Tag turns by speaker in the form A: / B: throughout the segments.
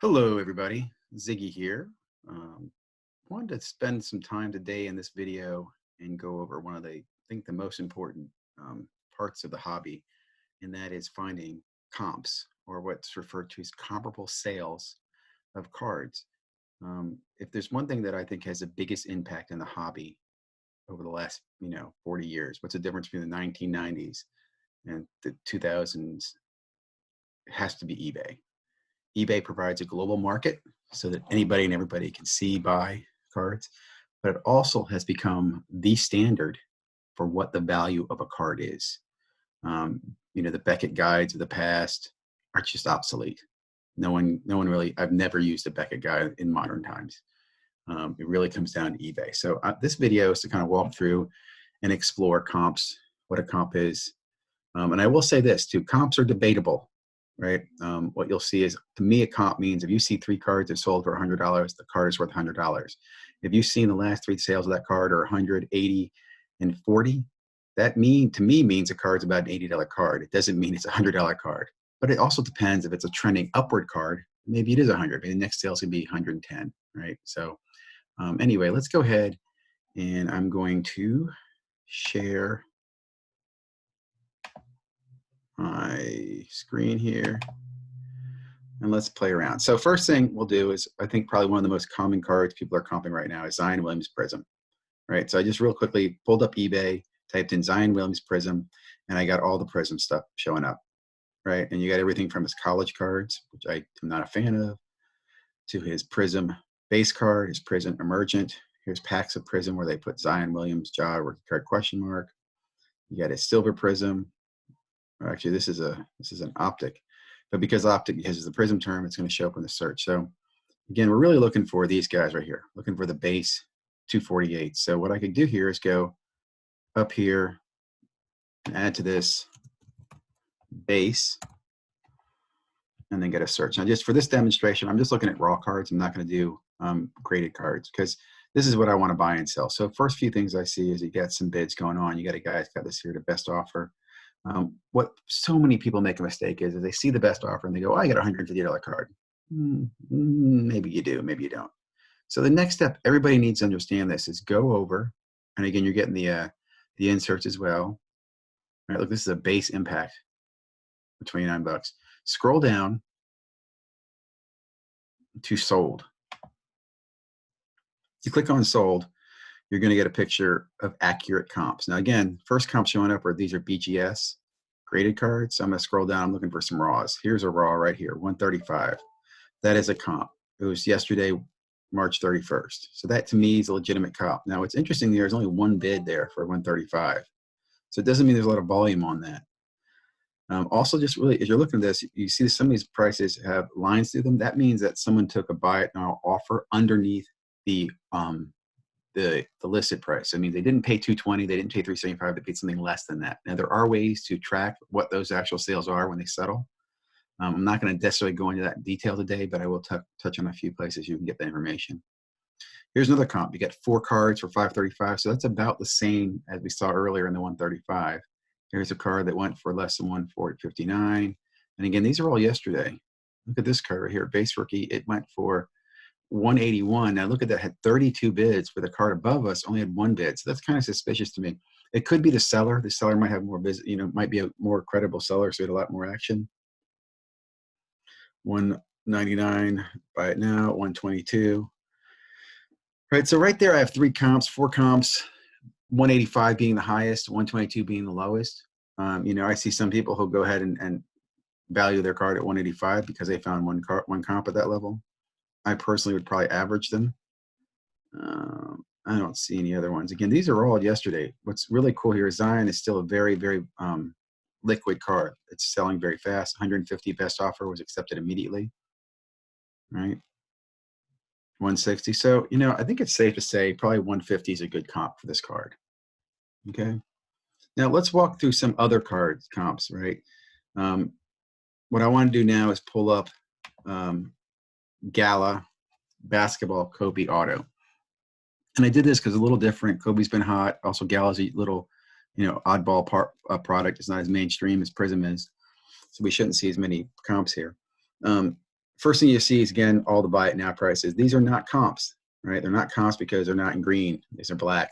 A: Hello, everybody. Ziggy here. Um, Wanted to spend some time today in this video and go over one of I think the most important parts of the hobby, and that is finding comps, or what's referred to as comparable sales of cards. If there's one thing that I think has the biggest impact in the hobby over the last, 40 years, what's the difference between the 1990s and the 2000s? It has to be eBay. eBay provides a global market so that anybody and everybody can see, buy cards, but it also has become the standard for what the value of a card is. The Beckett guides of the past are just obsolete. No one really. I've never used a Beckett guide in modern times. It really comes down to eBay. So this video is to kind of walk through and explore comps, what a comp is, and I will say this too: comps are debatable, right? What you'll see is, to me, a comp means if you see three cards that sold for $100, the card is worth $100. If you've seen the last three sales of that card are 180 and 40, that to me means a card's about an $80 card. It doesn't mean it's a $100 card. But it also depends if it's a trending upward card. Maybe it is 100. Maybe the next sale is going to be 110, right? So anyway, let's go ahead and I'm going to share my screen here and let's play around. So first thing we'll do is, I think probably one of the most common cards people are comping right now is Zion Williams Prism, right? So I just real quickly pulled up eBay, typed in Zion Williams Prism, and I got all the Prism stuff showing up, right? And you got everything from his college cards, which I am not a fan of, to his Prism base card, his Prism Emergent. Here's packs of Prism where they put Zion Williams, Ja, rookie card question mark. You got his Silver Prism. Actually, this is an optic, but because optic has the Prism term, it's going to show up in the search. So again, we're really looking for these guys right here, looking for the base 248. So what I could do here is go up here and add to this base and then get a search. Now, just for this demonstration, I'm just looking at raw cards. I'm not going to do graded cards because this is what I want to buy and sell. So first few things I see is you got some bids going on. You got a guy that's got this here, the best offer. What so many people make a mistake is they see the best offer and they go, oh, I got a $150 card. Maybe you do, maybe you don't. So the next step, everybody needs to understand this, is go over, and again, you're getting the inserts as well. All right, look, this is a base impact for $29. Scroll down to sold. You click on sold, you're going to get a picture of accurate comps. Now, again, first comp showing up are these are BGS graded cards. So I'm going to scroll down. I'm looking for some raws. Here's a raw right here, 135. That is a comp. It was yesterday, March 31st. So that to me is a legitimate comp. Now, what's interesting, there's only one bid there for 135. So it doesn't mean there's a lot of volume on that. Also, just really, as you're looking at this, you see some of these prices have lines through them. That means that someone took a buy it now offer underneath the listed price. I mean, they didn't pay 220, they didn't pay 375, they paid something less than that. Now, there are ways to track what those actual sales are when they settle. I'm not going to necessarily go into that detail today, but I will touch on a few places you can get that information. Here's another comp. You get 4 cards for 535, so that's about the same as we saw earlier in the 135. Here's a card that went for less than 159. And again, these are all yesterday. Look at this card right here, base rookie. It went for 181. Now look at that, had 32 bids, for the card above us only had 1 bid. So that's kind of suspicious to me. It could be the seller. The seller might have more visit, might be a more credible seller, so he had a lot more action. 199, buy it now, 122. Right, so right there I have 4 comps, 185 being the highest, 122 being the lowest. I see some people who go ahead and value their card at 185 because they found one comp at that level. I personally would probably average them. I don't see any other ones. Again, these are all yesterday. What's really cool here is Zion is still a very, very liquid card. It's selling very fast. 150 best offer was accepted immediately. Right? 160. So, I think it's safe to say probably 150 is a good comp for this card. Okay. Now let's walk through some other comps, right? What I want to do now is pull up Gala basketball Kobe auto. And I did this because it's a little different. Kobe's been hot. Also, Gala's a little, oddball product. It's not as mainstream as Prism is. So we shouldn't see as many comps here. first thing you see is, again, all the buy it now prices. These are not comps, right? They're not comps because they're not in green. These are black.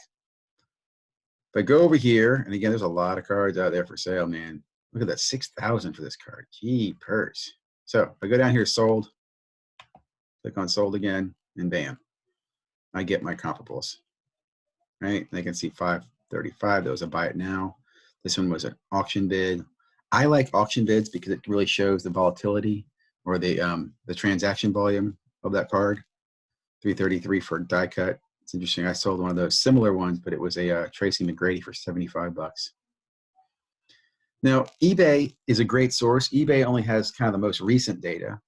A: If I go over here, and again, there's a lot of cards out there for sale, man. Look at that, 6,000 for this card. Gee, purse. So if I go down here, sold, click on sold again, and bam, I get my comparables, right? And I can see 535. That was a buy it now. This one was an auction bid. I like auction bids because it really shows the volatility or the transaction volume of that card. 333 for die cut. It's interesting. I sold one of those similar ones, but it was a Tracy McGrady for 75 bucks. Now, eBay is a great source. eBay only has kind of the most recent data.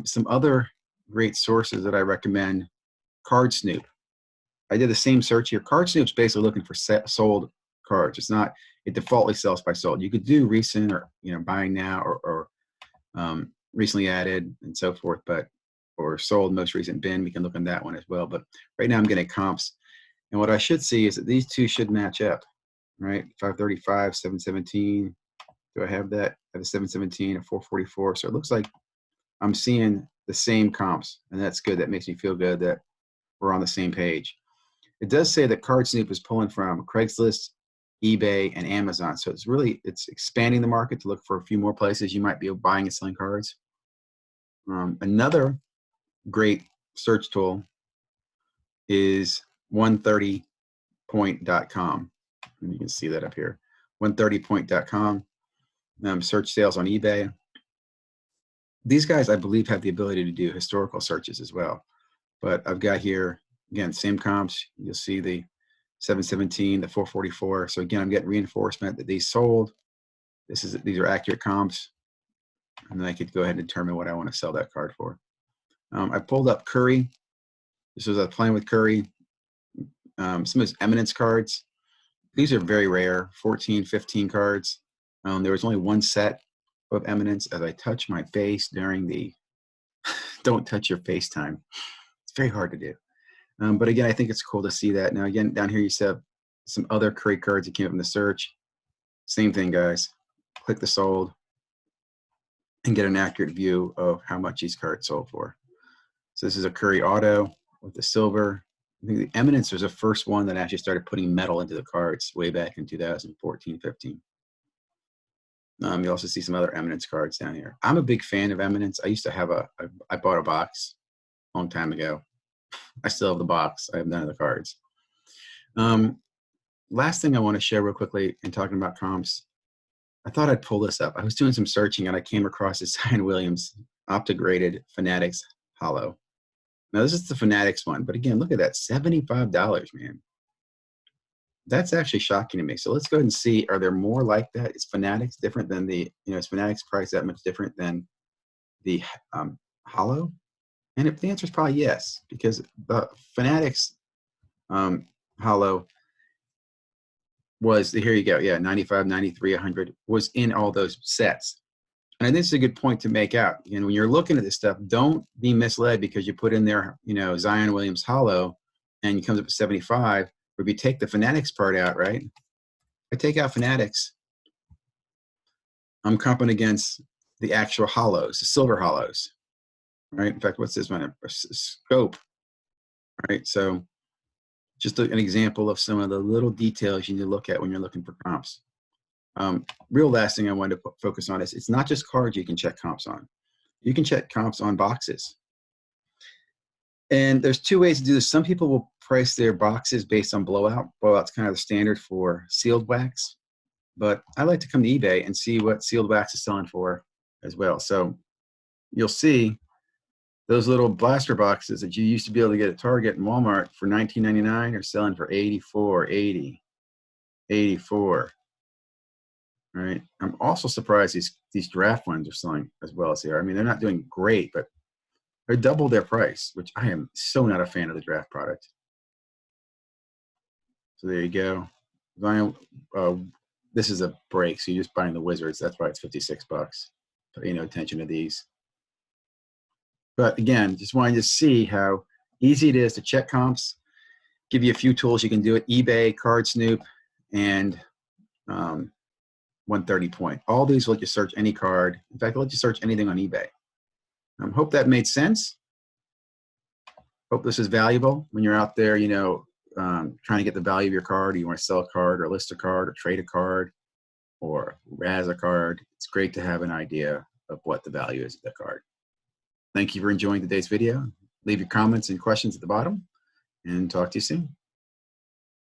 A: Some other great sources that I recommend, CardSnoop. I did the same search here. CardSnoop's basically looking for sold cards. It's not, it defaultly sells by sold. You could do recent or buying now or recently added and so forth, but or sold most recent bin. We can look on that one as well. But right now I'm getting comps. And what I should see is that these two should match up, right? 535, 717. Do I have that? I have a 717, a 444. So it looks like I'm seeing the same comps, and that's good. That makes me feel good that we're on the same page. It does say that CardSnoop is pulling from Craigslist, eBay, and Amazon. So it's expanding the market to look for a few more places you might be buying and selling cards. Another great search tool is 130point.com. And you can see that up here. 130point.com. Search sales on eBay. These guys, I believe, have the ability to do historical searches as well. But I've got here, again, same comps. You'll see the 717, the 444. So again, I'm getting reinforcement that these sold. These are accurate comps. And then I could go ahead and determine what I want to sell that card for. I pulled up Curry. This was playing with Curry. Some of his Eminence cards. These are very rare, 14, 15 cards. There was only one set of Eminence. As I touch my face during the don't touch your face time. It's very hard to do. But again, I think it's cool to see that. Now, again, down here you see some other Curry cards that came up in the search. Same thing, guys. Click the sold and get an accurate view of how much these cards sold for. So this is a Curry auto with the silver. I think the Eminence was the first one that actually started putting metal into the cards way back in 2014, 15. You also see some other Eminence cards down here. I'm a big fan of Eminence. I used to have I bought a box a long time ago. I still have the box. I have none of the cards. Last thing I want to share real quickly in talking about comps, I thought I'd pull this up. I was doing some searching and I came across this Zion Williams Optograded Fanatics Hollow. Now this is the Fanatics one, but again, look at that, $75, man. That's actually shocking to me. So let's go ahead and see, are there more like that? Is Fanatics different than the, is Fanatics price that much different than the Hollow? And if the answer is probably yes, because the Fanatics Hollow was, here you go, yeah, 95, 93, 100, was in all those sets. And I think this is a good point to make out. And when you're looking at this stuff, don't be misled because you put in there, Zion Williams Hollow, and it comes up at 75. Or if you take the Fanatics part out, right? I take out Fanatics, I'm comping against the actual hollows, the silver hollows, right? In fact, what's this one? A scope, right? So just an example of some of the little details you need to look at when you're looking for comps. Real last thing I wanted to focus on is it's not just cards you can check comps on. You can check comps on boxes. And there's two ways to do this. Some people will price their boxes based on blowout. Blowout's kind of the standard for sealed wax. But I like to come to eBay and see what sealed wax is selling for as well. So you'll see those little blaster boxes that you used to be able to get at Target and Walmart for $19.99 are selling for $84, $80, $84. All right. I'm also surprised these draft ones are selling as well as they are. I mean, they're not doing great, but they're double their price, which I am so not a fan of the draft product. So there you go. This is a break, so you're just buying the Wizards. That's why it's 56 bucks. Pay no attention to these. But again, just wanting to see how easy it is to check comps. Give you a few tools you can do it. eBay, CardSnoop, and 130 Point. All these will let you search any card. In fact, they'll let you search anything on eBay. Hope that made sense. Hope this is valuable when you're out there, you know, trying to get the value of your card. You want to sell a card or list a card or trade a card or razz a card. It's great to have an idea of what the value is of the card. Thank you for enjoying today's video. Leave your comments and questions at the bottom, and talk to you soon.